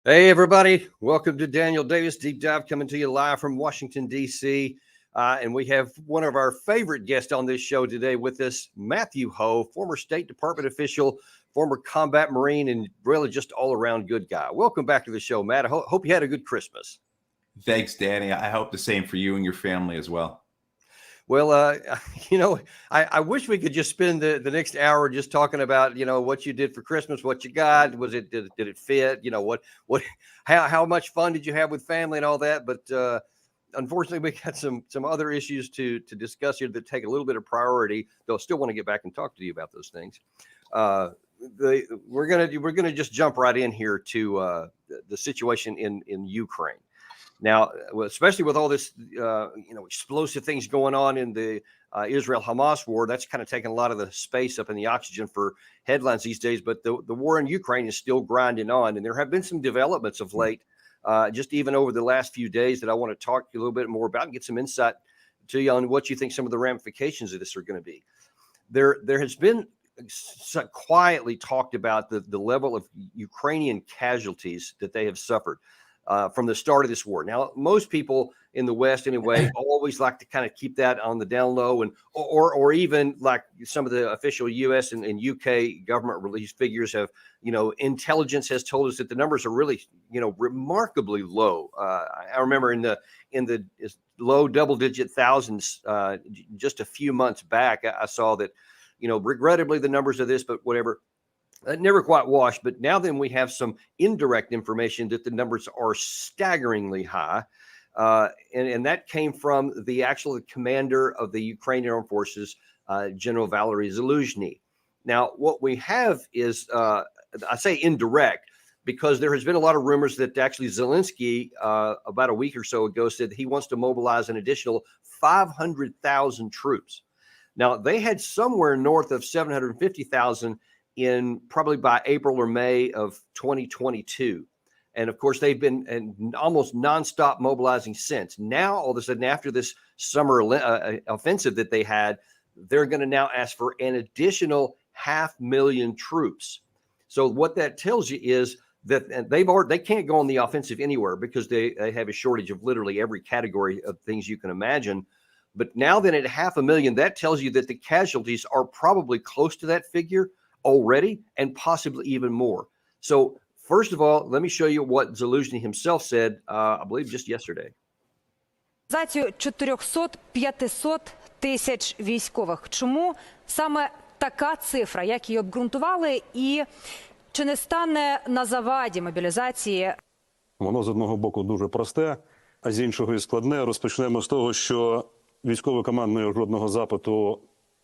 Hey, everybody. Welcome to Daniel Davis Deep Dive, coming to you live from Washington, D.C. And we have one of our favorite guests on this show today with us, Matthew Ho, former State Department official, former combat Marine, and really just all around good guy. Welcome back to the show, Matt. I hope you had a good Christmas. Thanks, Danny. I hope the same for you and your family as well. Well, I wish we could just spend the next hour just talking about, what you did for Christmas, what you got. Did it fit? How much fun did you have with family and all that? But unfortunately, we got some other issues to discuss here that take a little bit of priority. Though I still want to get back and talk to you about those things. We're gonna just jump right in here to the situation in Ukraine. Now, especially with all this, explosive things going on in the Israel-Hamas war, that's kind of taken a lot of the space up in the oxygen for headlines these days. But the war in Ukraine is still grinding on, and there have been some developments of late, just even over the last few days, that I want to talk to you a little bit more about and get some insight to you on what you think some of the ramifications of this are going to be. There has been quietly talked about the level of Ukrainian casualties that they have suffered from the start of this war. Now, most people in the West, anyway, always like to kind of keep that on the down low, and or even like some of the official U.S. and UK government released figures have, intelligence has told us that the numbers are really, remarkably low. I remember in the low double-digit thousands just a few months back. I saw that, regrettably the numbers of this, but whatever. Never quite washed, but now then we have some indirect information that the numbers are staggeringly high. And that came from the actual commander of the Ukrainian Armed Forces, General Valery Zaluzhny. Now, what we have is, I say indirect, because there has been a lot of rumors that actually Zelensky, about a week or so ago, said he wants to mobilize an additional 500,000 troops. Now, they had somewhere north of 750,000 in probably by April or May of 2022. And of course, they've been almost nonstop mobilizing since. Now, all of a sudden, after this summer offensive that they had, they're going to now ask for an additional 500,000 troops. So what that tells you is that they can't go on the offensive anywhere because they have a shortage of literally every category of things you can imagine. But now then at 500,000, that tells you that the casualties are probably close to that figure already, and possibly even more. So first of all, let me show you what Zaluzhny himself said, I believe just yesterday. 400-500 тисяч військових. Чому саме така цифра, як її обґрунтували, і чи не стане на заваді мобілізації? Воно з одного боку дуже просте, а з іншого і складне. Розпочнемо з того, що військове командування жодного запиту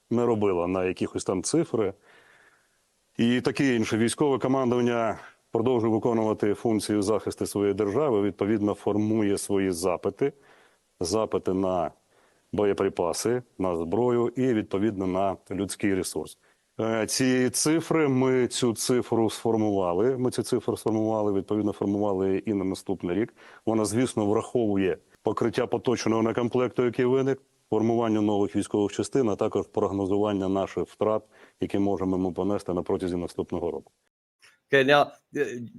не робило на якихось там цифри. І таке інше. Військове командування продовжує виконувати функцію захисту своєї держави, відповідно формує свої запити на боєприпаси, на зброю і, відповідно, на людський ресурс. Ми цю цифру сформували, відповідно, формували і на наступний рік. Вона, звісно, враховує покриття поточного некомплекту, який виник, формування нових військових частин, а також прогнозування наших втрат, які можемо ми понести на протязі наступного року. Okay, now,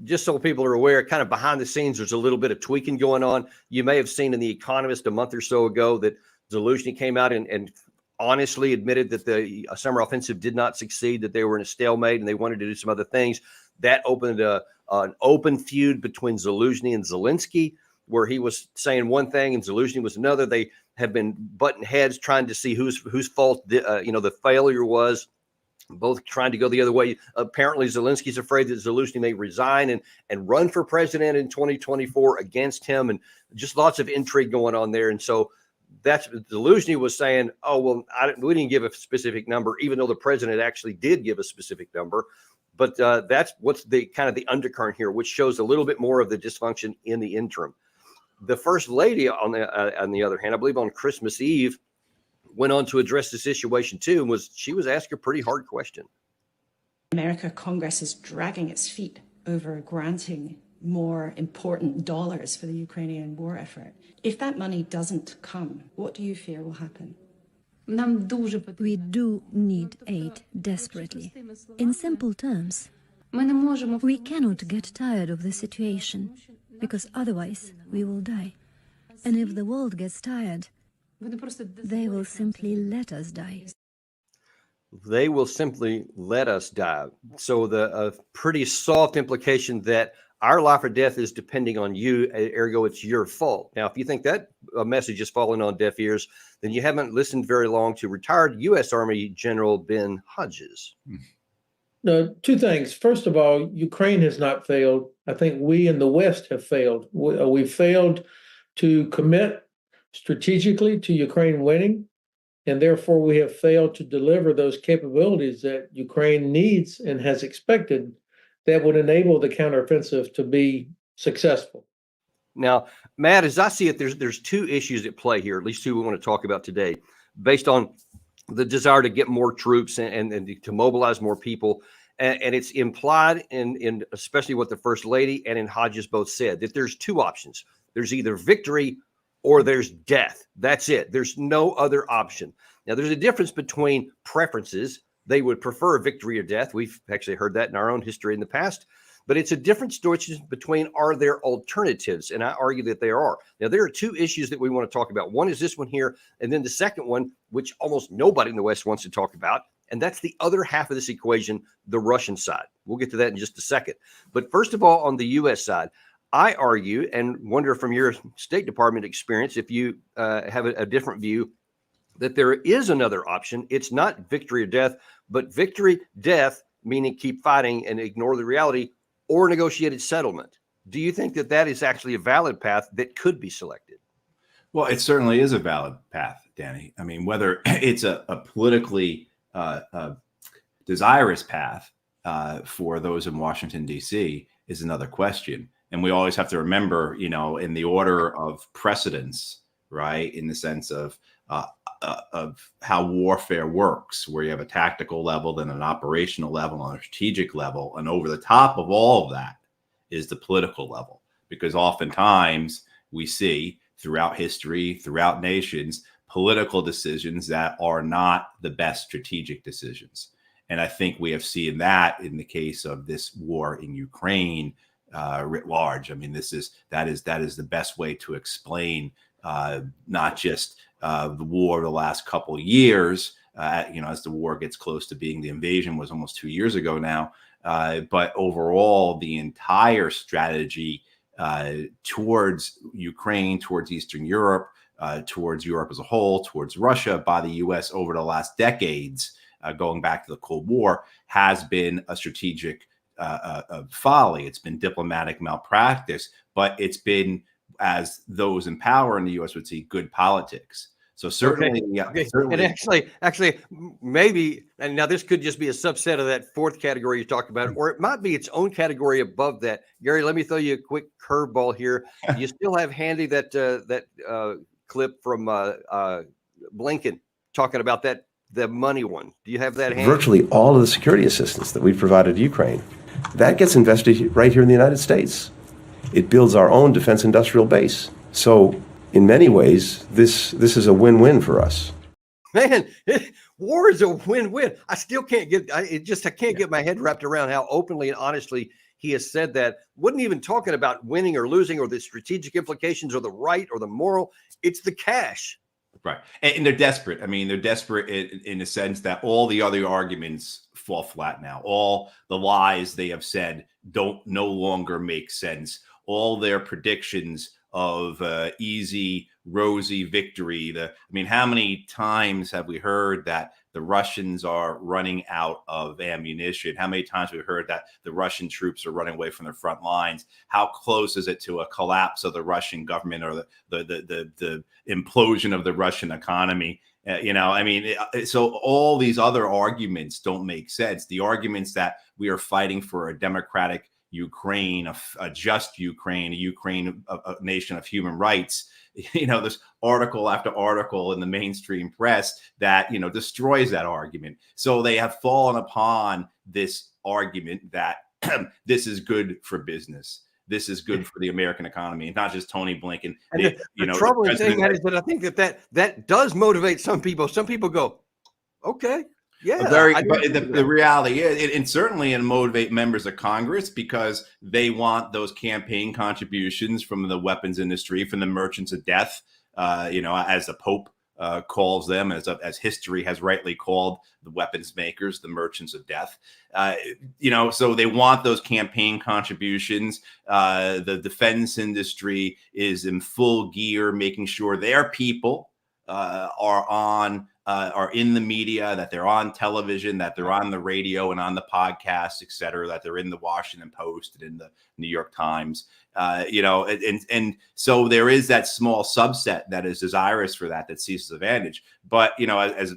just so people are aware, kind of behind the scenes, there's a little bit of tweaking going on. You may have seen in The Economist a month or so ago that Zaluzhny came out and honestly admitted that the summer offensive did not succeed, that they were in a stalemate and they wanted to do some other things. That opened an open feud between Zaluzhny and Zelensky, where he was saying one thing and Zaluzhny was another. They have been butting heads, trying to see whose fault the failure was. Both trying to go the other way. Apparently, Zelensky's afraid that Zaluzhny may resign and run for president in 2024 against him, and just lots of intrigue going on there. And so that's Zaluzhny was saying, "Oh well, we didn't give a specific number, even though the president actually did give a specific number." But that's what's the kind of the undercurrent here, which shows a little bit more of the dysfunction in the interim. The first lady, on the other hand, I believe on Christmas Eve, went on to address the situation too, and she was asked a pretty hard question. America Congress is dragging its feet over granting more important dollars for the Ukrainian war effort. If that money doesn't come, what do you fear will happen? We do need aid desperately. In simple terms, We cannot get tired of the situation, because otherwise we will die. And if the world gets tired, they will simply let us die. They will simply let us die. So the pretty soft implication that our life or death is depending on you, ergo it's your fault. Now, if you think that message is falling on deaf ears, then you haven't listened very long to retired U.S. Army General Ben Hodges. No, two things. First of all, Ukraine has not failed. I think we in the West have failed. We failed to commit strategically to Ukraine winning, and therefore we have failed to deliver those capabilities that Ukraine needs and has expected that would enable the counteroffensive to be successful. Now, Matt, as I see it, there's two issues at play here, at least two we want to talk about today, based on the desire to get more troops and to mobilize more people. And it's implied in especially what the First Lady and in Hodges both said, that there's two options. There's either victory or there's death. That's it. There's no other option. Now, there's a difference between preferences. They would prefer victory or death. We've actually heard that in our own history in the past. But it's a different story between are there alternatives? And I argue that there are. Now, there are two issues that we want to talk about. One is this one here. And then the second one, which almost nobody in the West wants to talk about. And that's the other half of this equation, the Russian side. We'll get to that in just a second. But first of all, on the U.S. side, I argue and wonder from your State Department experience, if you have a different view, that there is another option. It's not victory or death, but victory, death, meaning keep fighting and ignore the reality, or negotiated settlement. Do you think that that is actually a valid path that could be selected? Well, it certainly is a valid path, Danny. I mean, whether it's a politically desirous path for those in Washington, D.C. is another question. And we always have to remember, you know, in the order of precedence, right, in the sense of how warfare works, where you have a tactical level, then an operational level, and a strategic level. And over the top of all of that is the political level, because oftentimes we see throughout history, throughout nations, political decisions that are not the best strategic decisions. And I think we have seen that in the case of this war in Ukraine writ large. I mean, that is the best way to explain not just the war of the last couple of years, you know, as the war gets close to being, the invasion was almost 2 years ago now, but overall, the entire strategy towards Ukraine, towards Eastern Europe, towards Europe as a whole, towards Russia by the U.S. over the last decades, going back to the Cold War, has been a strategic folly. It's been diplomatic malpractice, but it's been, as those in power in the U.S. would see, good politics. So certainly, okay. Yeah, Okay. certainly. And actually, maybe, and now this could just be a subset of that fourth category you talked about, or it might be its own category above that. Gary, let me throw you a quick curveball here. Do you still have handy that clip from Blinken talking about the money one? Do you have that handy? Virtually all of the security assistance that we've provided to Ukraine, that gets invested right here in the United States. It builds our own defense industrial base. So in many ways, this is a win-win for us. Man, war is a win-win. I still can't I can't get my head wrapped around how openly and honestly he has said that. Wasn't even talking about winning or losing or the strategic implications or the right or the moral. It's the cash. Right. And they're desperate. I mean, they're desperate in the sense that all the other arguments fall flat now. All the lies they have said don't no longer make sense. All their predictions of easy, rosy victory. How many times have we heard that the Russians are running out of ammunition? How many times have we heard that the Russian troops are running away from their front lines? How close is it to a collapse of the Russian government or the implosion of the Russian economy? So all these other arguments don't make sense. The arguments that we are fighting for a democratic Ukraine, a just Ukraine, a nation of human rights. You know, there's article after article in the mainstream press that, you know, destroys that argument. So they have fallen upon this argument that this is good for business. This is good for the American economy, and not just Tony Blinken. The troubling thing is that I think that does motivate some people. Some people go, okay, Yeah, But the reality is, and certainly in motivate members of Congress because they want those campaign contributions from the weapons industry, from the merchants of death, as the Pope calls them, as history has rightly called the weapons makers, the merchants of death. So they want those campaign contributions. The defense industry is in full gear, making sure their people are in the media, that they're on television, that they're on the radio and on the podcast, et cetera, that they're in the Washington Post and in the New York Times, and so there is that small subset that is desirous for that sees advantage. But, as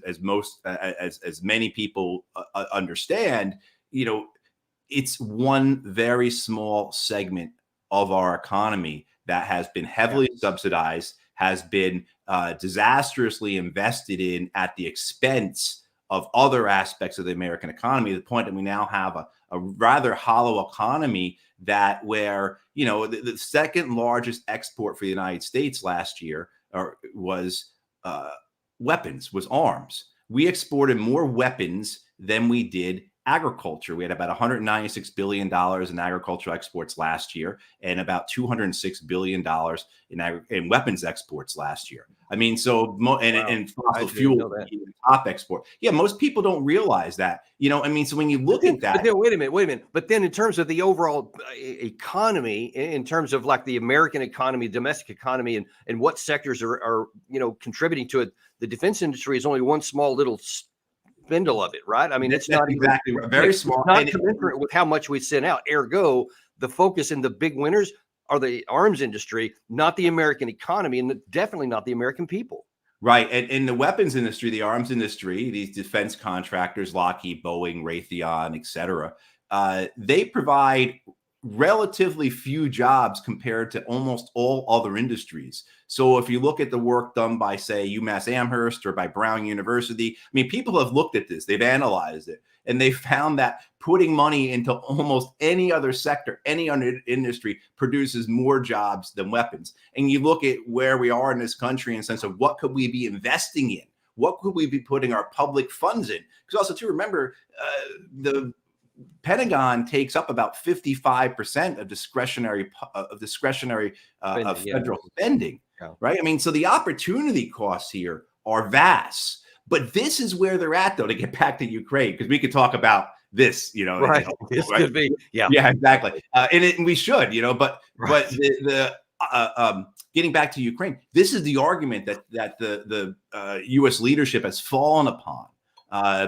many people understand, it's one very small segment of our economy that has been heavily subsidized, has been disastrously invested in at the expense of other aspects of the American economy, to the point that we now have a rather hollow economy where the second largest export for the United States last year was weapons, was arms. We exported more weapons than we did agriculture. We had about $196 billion in agricultural exports last year and about $206 billion in weapons exports last year. I mean, so and fossil fuel top export. Yeah, most people don't realize that. So when you look at that, but then, wait a minute. But then, in terms of the overall economy, in terms of like the American economy, domestic economy, and what sectors are contributing to it, the defense industry is only one small little spindle of it, right? I mean, it's not exactly even, very small, not commensurate with how much we send out. Ergo, the focus and the big winners are the arms industry, not the American economy, and definitely not the American people. Right. And in the weapons industry, the arms industry, these defense contractors, Lockheed, Boeing, Raytheon, et cetera, they provide relatively few jobs compared to almost all other industries. So if you look at the work done by, say, UMass Amherst or by Brown University, I mean, people have looked at this, they've analyzed it, and they found that putting money into almost any other sector, any other industry produces more jobs than weapons. And you look at where we are in this country in the sense of what could we be investing in? What could we be putting our public funds in? Because also, to remember, the Pentagon takes up about 55% of discretionary federal spending, right? I mean, so the opportunity costs here are vast. But this is where they're at, though, to get back to Ukraine, because we could talk about this, right? This could be, yeah, exactly, and we should, but the getting back to Ukraine, this is the argument that the U.S. leadership has fallen upon,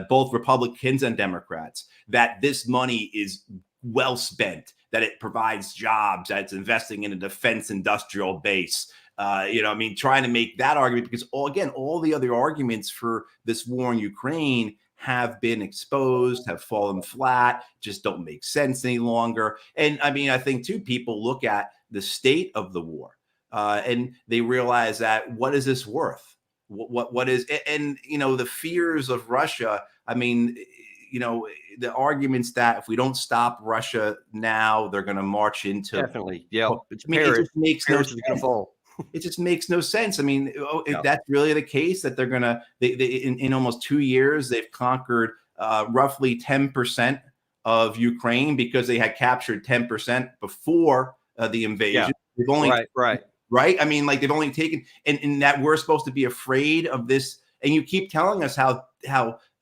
both Republicans and Democrats, that this money is well spent, that it provides jobs, that it's investing in a defense industrial base. Trying to make that argument because all the other arguments for this war in Ukraine have been exposed, have fallen flat, just don't make sense any longer. And I think too, people look at the state of the war and they realize that what is this worth? What is, and the fears of Russia. The arguments that if we don't stop Russia now, they're going to march into definitely. Yeah, it just makes no sense. It just makes no sense. If that's really the case, that they're going to, in almost 2 years, they've conquered roughly 10% of Ukraine because they had captured 10% before the invasion. Yeah. They've only, right. They've only taken, and that we're supposed to be afraid of this. And you keep telling us how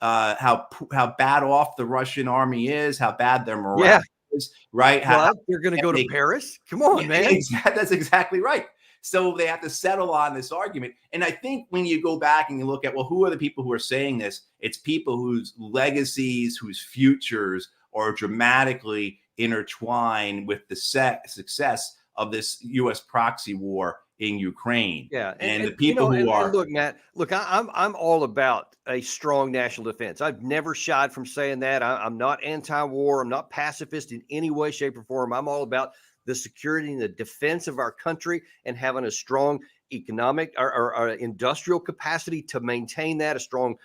bad off the Russian army is, how bad their morale is, right? Well, they're going to go to Paris. Come on, man. That's exactly right. So they have to settle on this argument. And I think when you go back and you look at, well, who are the people who are saying this? It's people whose legacies, whose futures are dramatically intertwined with the success of this U.S. proxy war in Ukraine. Yeah. And the people who are... Look, Matt, I'm all about a strong national defense. I've never shied from saying that. I'm not anti-war. I'm not pacifist in any way, shape, or form. I'm all about the security and the defense of our country and having a strong economic or industrial capacity to maintain that, a strong,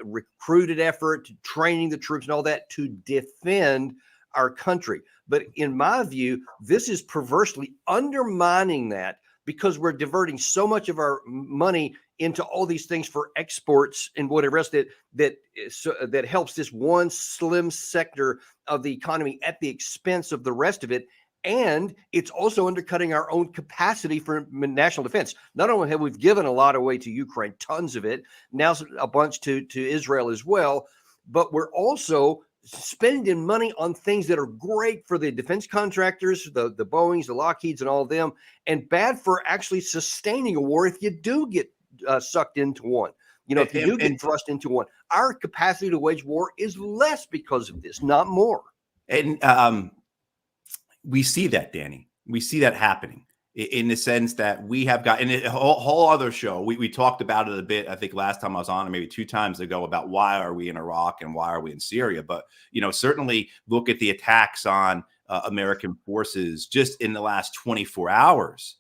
recruited effort, to training the troops and all that to defend our country. But in my view, this is perversely undermining that because we're diverting so much of our money into all these things for exports and whatever else that helps this one slim sector of the economy at the expense of the rest of it. And it's also undercutting our own capacity for national defense. Not only have we given a lot away to Ukraine, tons of it, now a bunch to Israel as well, but we're also spending money on things that are great for the defense contractors, the Boeings, the Lockheeds, and all of them, and bad for actually sustaining a war if you do get sucked into one. You know, if you do get thrust into one, our capacity to wage war is less because of this, not more. And we see that, Danny. We see that happening in the sense that we have got, and a whole other show, we talked about it a bit, I think last time I was on, or maybe 2 times ago, about why are we in Iraq and why are we in Syria. But, you know, certainly look at the attacks on American forces just in the last 24 hours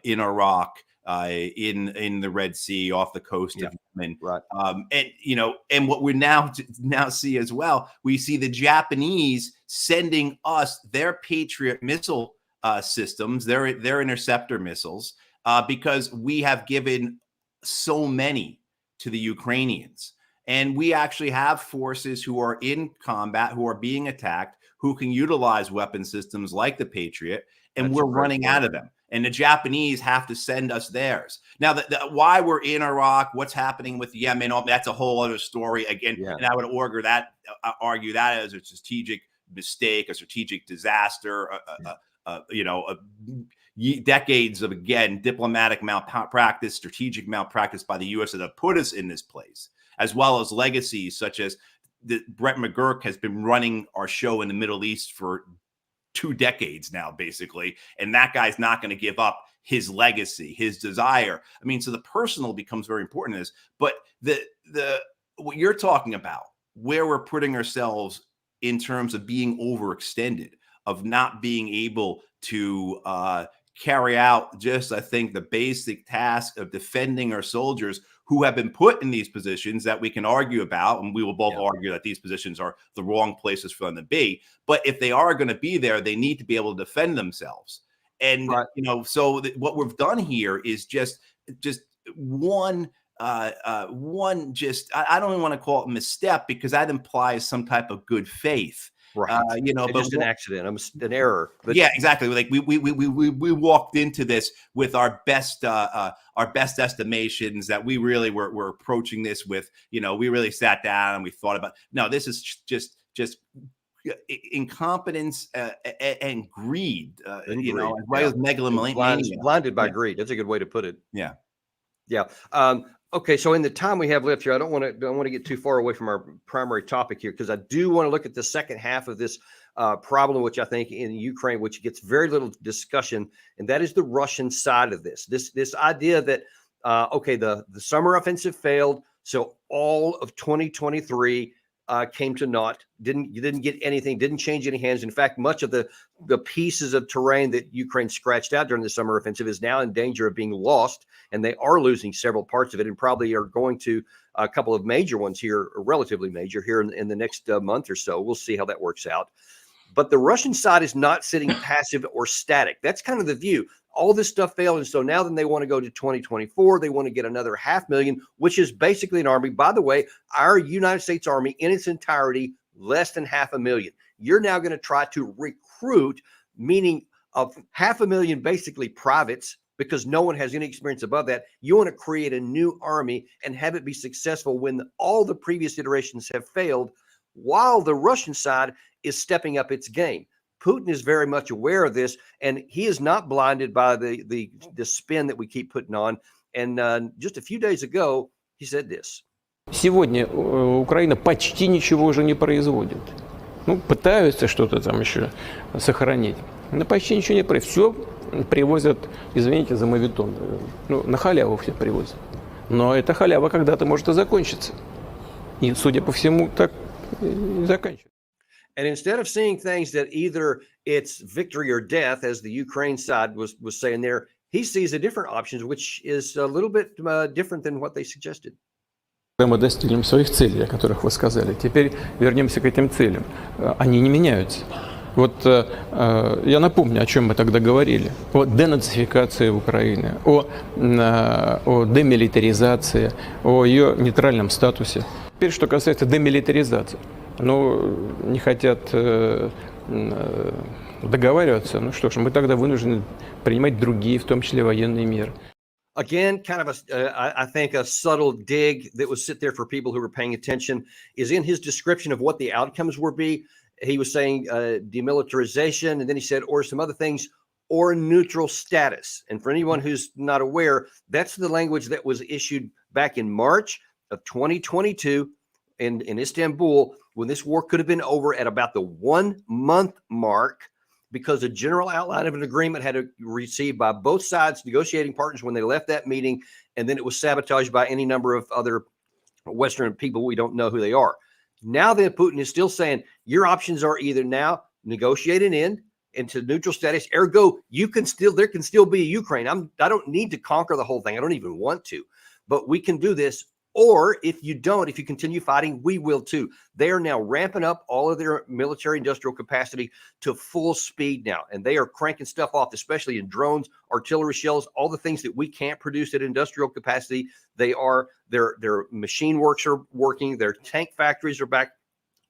in Iraq, in the Red Sea, off the coast of Yemen. Right. And, you know, and what we now see as well, we see the Japanese sending us their Patriot missile systems, their interceptor missiles, because we have given so many to the Ukrainians. And we actually have forces who are in combat, who are being attacked, who can utilize weapon systems like the Patriot, and we're running out of them. And the Japanese have to send us theirs. Now, why we're in Iraq, what's happening with Yemen, that's a whole other story again. Yeah. And I would argue that as a strategic mistake, a strategic disaster, decades of, again, diplomatic malpractice, strategic malpractice by the U.S. that have put us in this place, as well as legacies such as Brett McGurk has been running our show in the Middle East for 2 decades now, basically. And that guy's not going to give up his legacy, his desire. I mean, so the personal becomes very important in this, but the what you're talking about, where we're putting ourselves in terms of being overextended, of not being able to carry out just, I think, the basic task of defending our soldiers who have been put in these positions that we can argue about, and we will both argue that these positions are the wrong places for them to be. But if they are going to be there, they need to be able to defend themselves. And, you know, so what we've done here is just one, I don't even want to call it misstep, because that implies some type of good faith. Right. You know, but just an accident, an error. But yeah, exactly. Like we walked into this with our best estimations that we really were approaching this with. You know, we really sat down and we thought about. No, this is just incompetence and greed. You know, as well as megalomania. Blinded by greed. That's a good way to put it. Yeah. Yeah. Okay, so in the time we have left here, I don't want to get too far away from our primary topic here, because I do want to look at the second half of this problem, which I think in Ukraine, which gets very little discussion, and that is the Russian side of this. This idea that the summer offensive failed, so all of 2023 came to naught. You didn't get anything, didn't change any hands. In fact, much of the pieces of terrain that Ukraine scratched out during the summer offensive is now in danger of being lost, and they are losing several parts of it, and probably are going to a couple of major ones here, or relatively major here in the next month or so. We'll see how that works out. But the Russian side is not sitting passive or static. That's kind of the view. All this stuff failed, and so now then they want to go to 2024. They want to get another 500,000, which is basically an army. By the way, our United States Army in its entirety, less than 500,000. You're now going to try to recruit, meaning of 500,000 basically privates, because no one has any experience above that. You want to create a new army and have it be successful when all the previous iterations have failed, while the Russian side is stepping up its game. Putin is very much aware of this, and he is not blinded by the spin that we keep putting on. And just a few days ago, he said this. Сегодня Украина почти ничего уже не производит. Ну, пытаются что-то там еще сохранить. Но почти ничего не производят. Все привозят, извините за моветон, ну, на халяву все привозят. Но эта халява когда-то может и закончиться. И, судя по всему, так и заканчивается. And instead of seeing things that either it's victory or death, as the Ukraine side was saying there, he sees a different options, which is a little bit different than what they suggested. Мы достигнем своих целей, о которых вы сказали. Теперь вернемся к этим целям. Они не меняются. Вот я напомню, о чем мы тогда говорили. О денацификации Украины, о демилитаризации, о ее нейтральном статусе. Теперь, что касается демилитаризации. Ну, не хотят договариваться. Ну что ж, мы тогда вынуждены принимать другие, в том числе военные меры. Again, kind of I think a subtle dig that was sit there for people who were paying attention is in his description of what the outcomes would be. He was saying demilitarization, and then he said, or some other things, or neutral status. And for anyone who's not aware, that's the language that was issued back in March of 2022 in Istanbul, when this war could have been over at about the 1 month mark, because a general outline of an agreement had to be received by both sides, negotiating partners, when they left that meeting, and then it was sabotaged by any number of other Western people. We don't know who they are. Now then, Putin is still saying your options are either now negotiate an end into neutral status, ergo there can still be a Ukraine. I don't need to conquer the whole thing. I don't even want to, but we can do this. Or if you continue fighting, we will too. They are now ramping up all of their military industrial capacity to full speed now. And they are cranking stuff off, especially in drones, artillery shells, all the things that we can't produce at industrial capacity. Their machine works are working. Their tank factories are back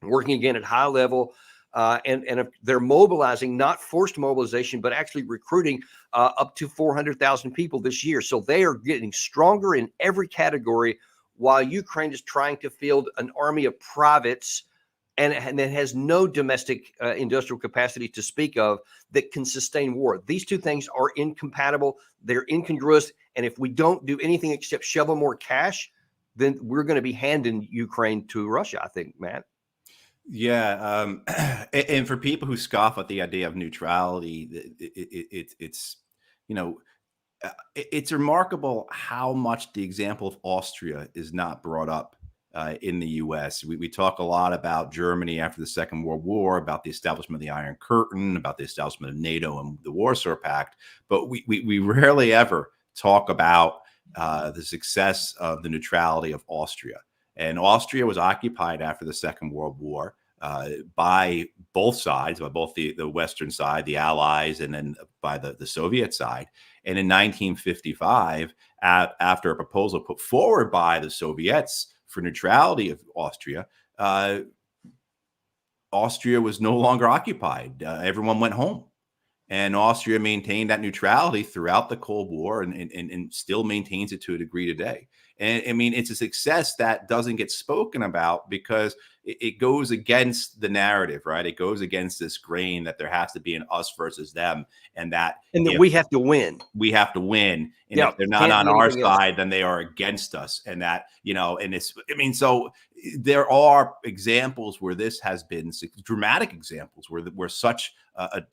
working again at high level. And they're mobilizing, not forced mobilization, but actually recruiting up to 400,000 people this year. So they are getting stronger in every category, while Ukraine is trying to field an army of privates and it has no domestic industrial capacity to speak of that can sustain war. These two things are incompatible. They're incongruous. And if we don't do anything except shovel more cash, then we're going to be handing Ukraine to Russia, I think, Matt. Yeah. And for people who scoff at the idea of neutrality, it's, you know, it's remarkable how much the example of Austria is not brought up in the U.S. We talk a lot about Germany after the Second World War, about the establishment of the Iron Curtain, about the establishment of NATO and the Warsaw Pact, but we rarely ever talk about the success of the neutrality of Austria. And Austria was occupied after the Second World War by both sides, by both the Western side, the Allies, and then by the Soviet side. And in 1955, after a proposal put forward by the Soviets for neutrality of Austria, Austria was no longer occupied. Everyone went home. And Austria maintained that neutrality throughout the Cold War and still maintains it to a degree today. And I mean, it's a success that doesn't get spoken about because it goes against the narrative, right? It goes against this grain that there has to be an us versus them, and that we have to win. We have to win. And if they're not on our side, then they are against us. And that, you know, and it's, I mean, so there are examples where this has been dramatic examples where such a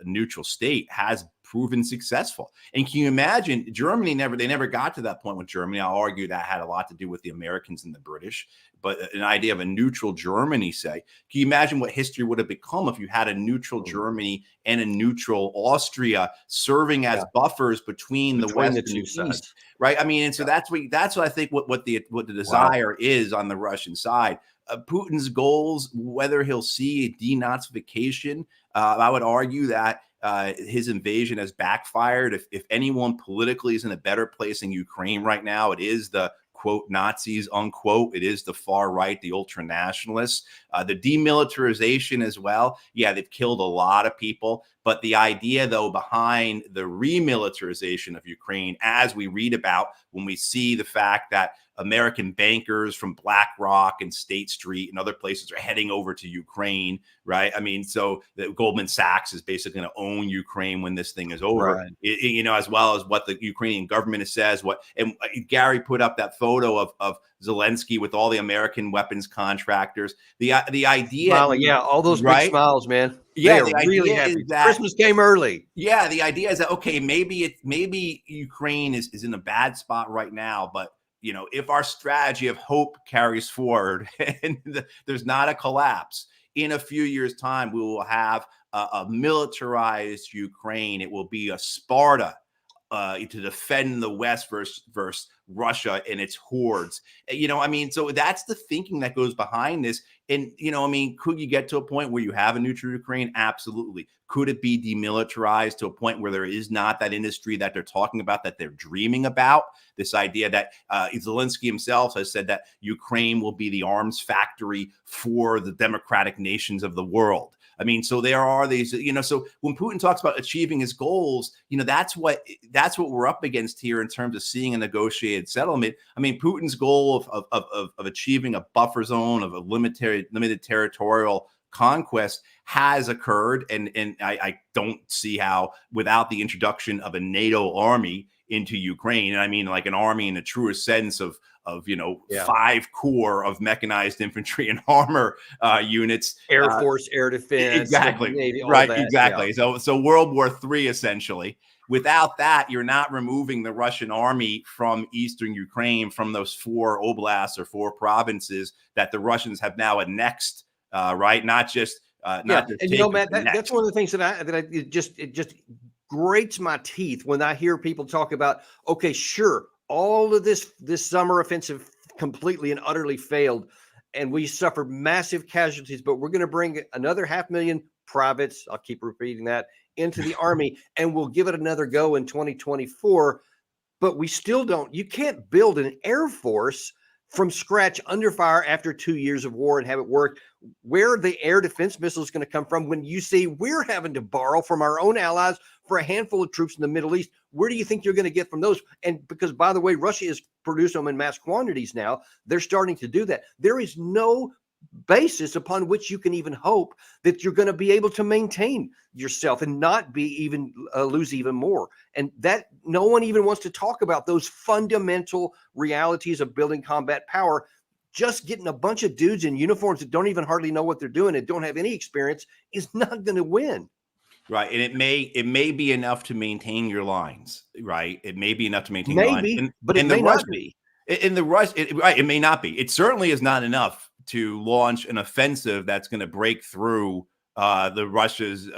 neutral state has proven successful. And can you imagine Germany they never got to that point with Germany. I'll argue that had a lot to do with the Americans and the British, but an idea of a neutral Germany, say, can you imagine what history would have become if you had a neutral Germany and a neutral Austria serving as buffers between the West and the East, right? I mean, and so that's what I think what the desire is on the Russian side. Putin's goals, whether he'll see a denazification, I would argue that his invasion has backfired. If anyone politically is in a better place in Ukraine right now, it is the quote Nazis, unquote. It is the far right, the ultra nationalists, the demilitarization as well. Yeah, they've killed a lot of people. But the idea, though, behind the remilitarization of Ukraine, as we read about when we see the fact that American bankers from BlackRock and State Street and other places are heading over to Ukraine, right? I mean, so that Goldman Sachs is basically going to own Ukraine when this thing is over, right. You know, as well as what the Ukrainian government says. And Gary put up that photo of Zelensky with all the American weapons contractors. The idea, smiling, all those big smiles, man. Yeah, they are really happy. Christmas came early. Yeah, the idea is that okay, maybe Ukraine is in a bad spot right now, but you know, if our strategy of hope carries forward and there's not a collapse, in a few years' time, we will have a militarized Ukraine. It will be a Sparta to defend the West versus Russia and its hordes. I mean, so that's the thinking that goes behind this. And, I mean, could you get to a point where you have a neutral Ukraine? Absolutely. Could it be demilitarized to a point where there is not that industry that they're talking about, that they're dreaming about? This idea that Zelensky himself has said that Ukraine will be the arms factory for the democratic nations of the world. I mean, so there are these, so when Putin talks about achieving his goals, that's what we're up against here in terms of seeing a negotiated settlement. I mean, Putin's goal of achieving a buffer zone of a limited territorial conquest has occurred. And I don't see how, without the introduction of a NATO army into Ukraine, and I mean like an army in the truest sense of 5 corps of mechanized infantry and armor units, Air Force, air defense, exactly, Navy, right, that, exactly. Yeah. So World War III essentially. Without that, you're not removing the Russian army from eastern Ukraine, from those 4 oblasts or 4 provinces that the Russians have now annexed, right? Not just And taken, Matt, that's one of the things it just grates my teeth when I hear people talk about, okay, sure, all of this summer offensive completely and utterly failed, and we suffered massive casualties, but we're going to bring another 500,000 privates, I'll keep repeating that, into the army, and we'll give it another go in 2024. But we still don't. You can't build an air force from scratch under fire after 2 years of war and have it work. Where are the air defense missiles going to come from when you see we're having to borrow from our own allies for a handful of troops in the Middle East? Where do you think you're going to get from those? And because, by the way, Russia is producing them in mass quantities now, they're starting to do that. There is no basis upon which you can even hope that you're going to be able to maintain yourself and not be even lose even more. And that no one even wants to talk about those fundamental realities of building combat power. Just getting a bunch of dudes in uniforms that don't even hardly know what they're doing and don't have any experience is not going to win. Right. And it may be enough to maintain your lines, right? It may be enough to maintain maybe, your lines. But it may not be. In the Rush, right, it may not be. It certainly is not enough to launch an offensive that's going to break through the Russia's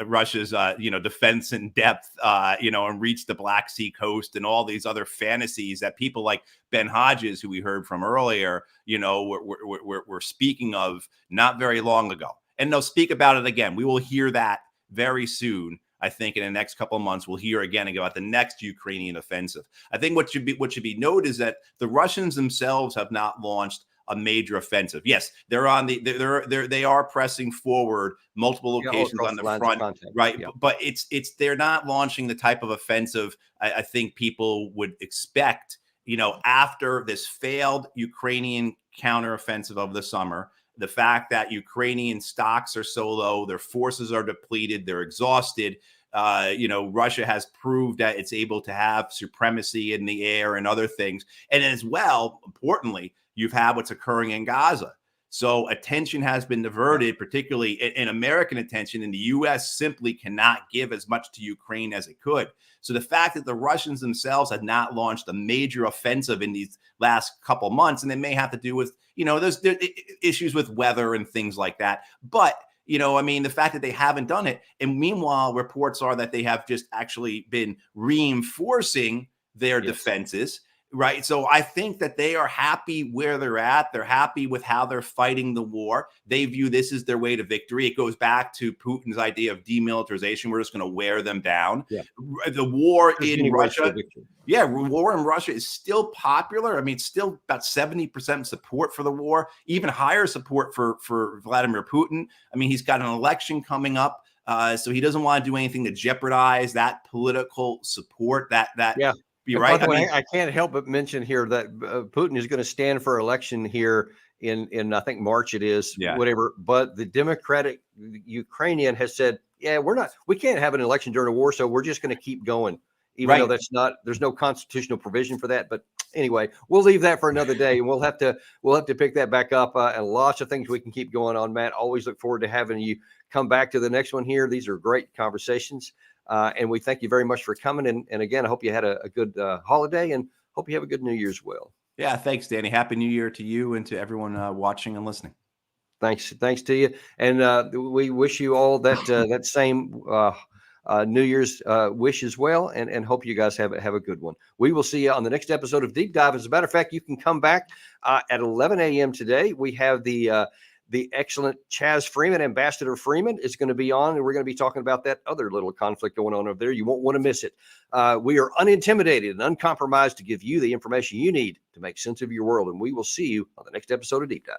defense in depth, and reach the Black Sea coast and all these other fantasies that people like Ben Hodges, who we heard from earlier, were speaking of not very long ago. And they'll speak about it again. We will hear that very soon. I think in the next couple of months, we'll hear again about the next Ukrainian offensive. I think what should be noted is that the Russians themselves have not launched a major offensive. Yes, they are pressing forward multiple locations on the front, right? Yeah. But they're not launching the type of offensive I think people would expect, after this failed Ukrainian counteroffensive of the summer. The fact that Ukrainian stocks are so low, their forces are depleted, they're exhausted. Russia has proved that it's able to have supremacy in the air and other things. And as well, importantly, you've had what's occurring in Gaza. So attention has been diverted, particularly in American attention, and the U.S. simply cannot give as much to Ukraine as it could. So the fact that the Russians themselves have not launched a major offensive in these last couple months, and they may have to do with, there's issues with weather and things like that. But, the fact that they haven't done it, and meanwhile, reports are that they have just actually been reinforcing their defenses. Right. So I think that they are happy where they're at. They're happy with how they're fighting the war. They view this as their way to victory. It goes back to Putin's idea of demilitarization. We're just going to wear them down. Yeah. The war in Russia. Yeah. War in Russia is still popular. I mean, still about 70% support for the war, even higher support for Vladimir Putin. I mean, he's got an election coming up. So he doesn't want to do anything to jeopardize that political support Yeah. You're right. By the way, I can't help but mention here that Putin is going to stand for election here in I think March it is, whatever. But the Democratic Ukrainian has said, we can't have an election during a war, so we're just going to keep going, even though there's no constitutional provision for that. But anyway, we'll leave that for another day, and we'll have to pick that back up. And lots of things we can keep going on, Matt. Always look forward to having you come back to the next one here. These are great conversations. And we thank you very much for coming. And again, I hope you had a good holiday, and hope you have a good New Year's as well. Yeah, thanks, Danny. Happy New Year to you and to everyone watching and listening. Thanks to you. And we wish you all that same New Year's wish as well, and hope you guys have a good one. We will see you on the next episode of Deep Dive. As a matter of fact, you can come back at 11 a.m. today. We have the excellent Chaz Freeman, Ambassador Freeman, is going to be on, and we're going to be talking about that other little conflict going on over there. You won't want to miss it. We are unintimidated and uncompromised to give you the information you need to make sense of your world, and we will see you on the next episode of Deep Dive.